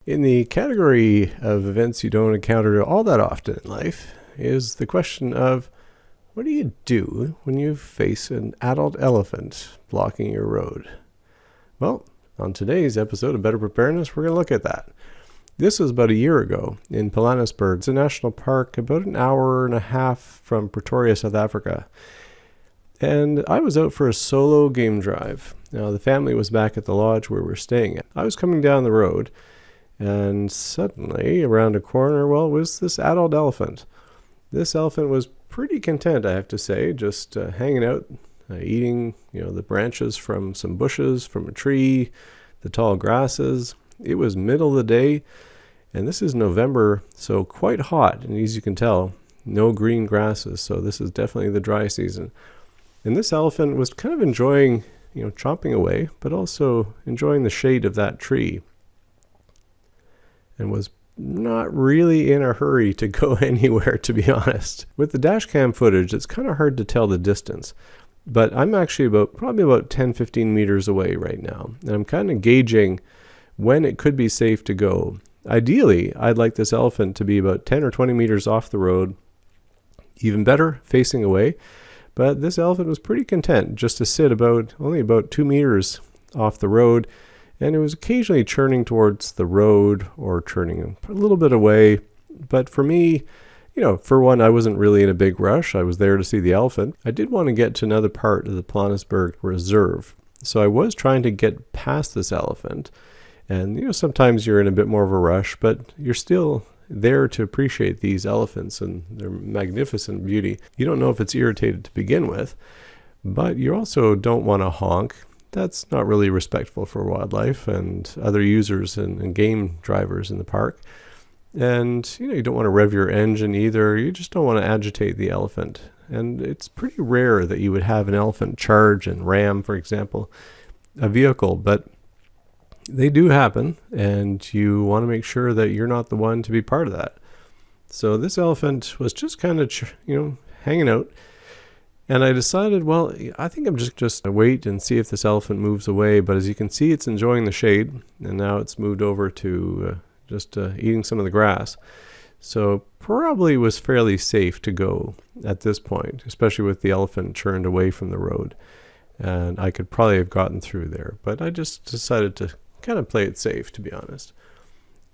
In the category of events you don't encounter all that often in life is the question of what do you do when you face an adult elephant blocking your road? Well, on today's episode of Better Preparedness, we're going to look at that. This was about a year ago in Pilanesberg. It's a national park about an hour and a half from Pretoria, South Africa. And I was out for a solo game drive. Now, the family was back at the lodge where we're staying at. I was coming down the road, and suddenly, around a corner, was this adult elephant. This elephant was pretty content, I have to say, just hanging out, eating, the branches from some bushes, from a tree, the tall grasses. It was middle of the day, and this is November, so quite hot, and as you can tell, no green grasses, so this is definitely the dry season. And this elephant was kind of enjoying, chomping away, but also enjoying the shade of that tree, and was not really in a hurry to go anywhere, to be honest. With the dash cam footage, it's kind of hard to tell the distance, but I'm actually probably about 10-15 meters away right now, and I'm kind of gauging when it could be safe to go. Ideally, I'd like this elephant to be about 10 or 20 meters off the road, even better, facing away, but this elephant was pretty content just to sit only about 2 meters off the road, and it was occasionally churning towards the road or churning a little bit away. But for me, for one, I wasn't really in a big rush. I was there to see the elephant. I did want to get to another part of the Pilanesberg Reserve. So I was trying to get past this elephant. And, sometimes you're in a bit more of a rush, but you're still there to appreciate these elephants and their magnificent beauty. You don't know if it's irritated to begin with, but you also don't want to honk. That's not really respectful for wildlife and other users and game drivers in the park. And, you don't want to rev your engine either. You just don't want to agitate the elephant. And it's pretty rare that you would have an elephant charge and ram, for example, a vehicle. But they do happen, and you want to make sure that you're not the one to be part of that. So this elephant was just kind of, hanging out. And I decided, I think I'm just going to wait and see if this elephant moves away. But as you can see, it's enjoying the shade. And now it's moved over to just eating some of the grass. So probably was fairly safe to go at this point, especially with the elephant turned away from the road. And I could probably have gotten through there. But I just decided to kind of play it safe, to be honest.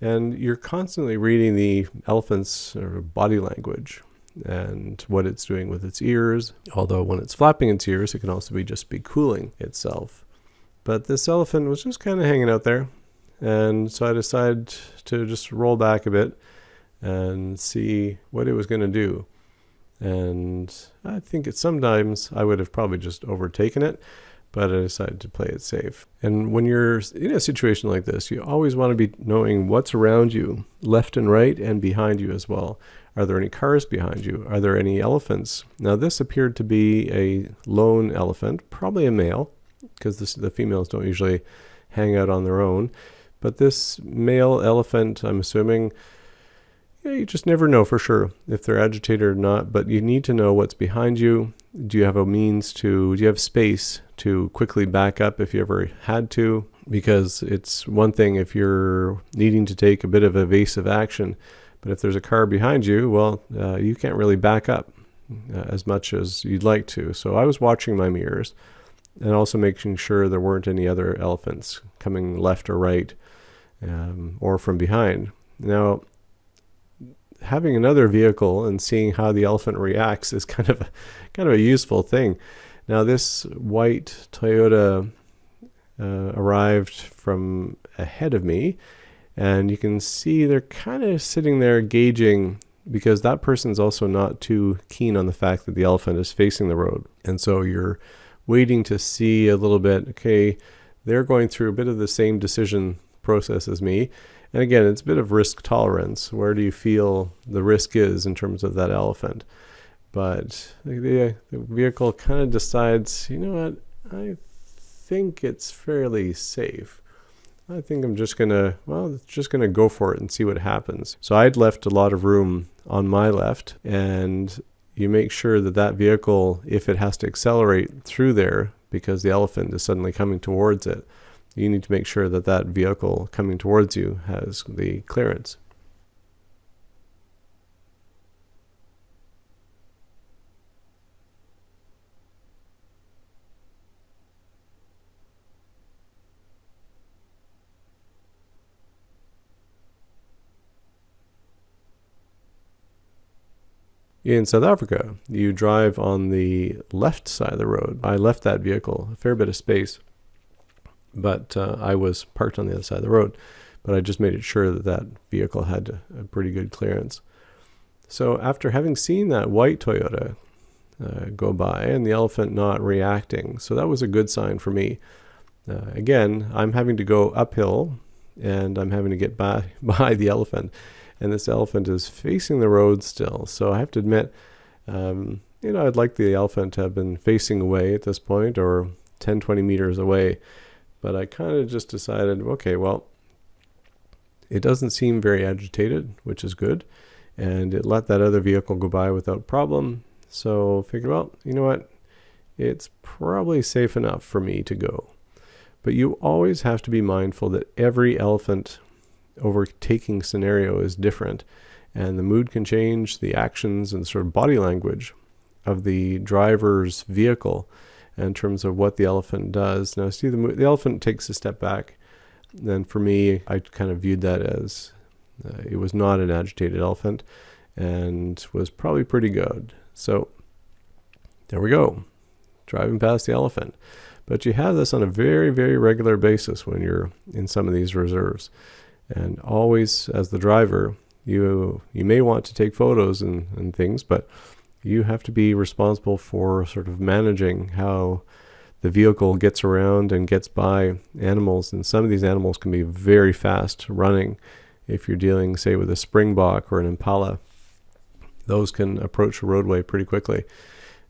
And you're constantly reading the elephant's body language and what it's doing with its ears. Although when it's flapping its ears, it can also be cooling itself. But this elephant was just kind of hanging out there. And so I decided to just roll back a bit and see what it was going to do. And I think sometimes I would have probably just overtaken it, but I decided to play it safe. And when you're in a situation like this, you always want to be knowing what's around you, left and right, and behind you as well. Are there any cars behind you? Are there any elephants? Now, this appeared to be a lone elephant, probably a male, because the females don't usually hang out on their own. But this male elephant, I'm assuming, you just never know for sure if they're agitated or not, but you need to know what's behind you. Do you have space to quickly back up if you ever had to? Because it's one thing if you're needing to take a bit of evasive action, but if there's a car behind you, you can't really back up as much as you'd like to. So I was watching my mirrors and also making sure there weren't any other elephants coming left or right or from behind. Now, having another vehicle and seeing how the elephant reacts is kind of a useful thing. Now, this white Toyota arrived from ahead of me, and you can see they're kind of sitting there gauging, because that person's also not too keen on the fact that the elephant is facing the road. And so you're waiting to see a little bit, okay, they're going through a bit of the same decision process as me. And again, it's a bit of risk tolerance. Where do you feel the risk is in terms of that elephant? But the vehicle kind of decides, I think it's fairly safe. I think I'm just going to go for it and see what happens. So I'd left a lot of room on my left, and you make sure that vehicle, if it has to accelerate through there because the elephant is suddenly coming towards it, you need to make sure that that vehicle coming towards you has the clearance. In South Africa, you drive on the left side of the road. I left that vehicle a fair bit of space, but I was parked on the other side of the road. But I just made it sure that that vehicle had a pretty good clearance. So after having seen that white Toyota go by and the elephant not reacting, so that was a good sign for me. Again, I'm having to go uphill, and I'm having to get by the elephant. And this elephant is facing the road still. So I have to admit, I'd like the elephant to have been facing away at this point, or 10, 20 meters away. But I kind of just decided, okay, well, it doesn't seem very agitated, which is good. And it let that other vehicle go by without problem. So I figured, well, you know what? It's probably safe enough for me to go. But you always have to be mindful that every elephant overtaking scenario is different, and the mood can change, the actions and sort of body language of the driver's vehicle in terms of what the elephant does. Now, see, the elephant takes a step back, and for me, I kind of viewed that as it was not an agitated elephant and was probably pretty good. So there we go, driving past the elephant. But you have this on a very, very regular basis when you're in some of these reserves. And always, as the driver, you may want to take photos and things, but you have to be responsible for sort of managing how the vehicle gets around and gets by animals. And some of these animals can be very fast running. If you're dealing, say, with a springbok or an impala, those can approach a roadway pretty quickly.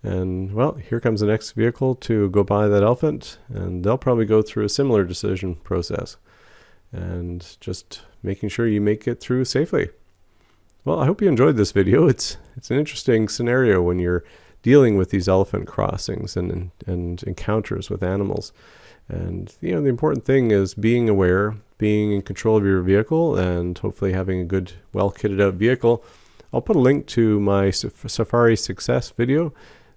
And, well, here comes the next vehicle to go by that elephant, and they'll probably go through a similar decision process. And just making sure you make it through safely. Well, I hope you enjoyed this video. It's an interesting scenario when you're dealing with these elephant crossings and encounters with animals. And the important thing is being aware, being in control of your vehicle, and hopefully having a good, well kitted out vehicle. I'll put a link to my Safari Success video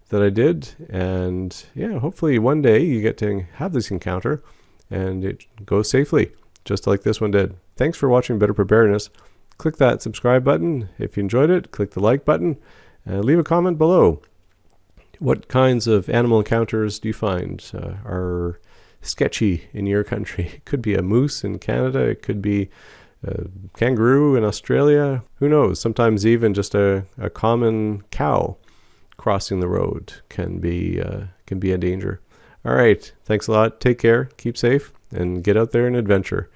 that I did, and yeah, hopefully one day you get to have this encounter and it goes safely, just like this one did. Thanks for watching Better Preparedness. Click that subscribe button if you enjoyed it. Click the like button and leave a comment below. What kinds of animal encounters do you find are sketchy in your country? It could be a moose in Canada. It could be a kangaroo in Australia. Who knows? Sometimes even just a common cow crossing the road can be a danger. All right. Thanks a lot. Take care. Keep safe and get out there and adventure.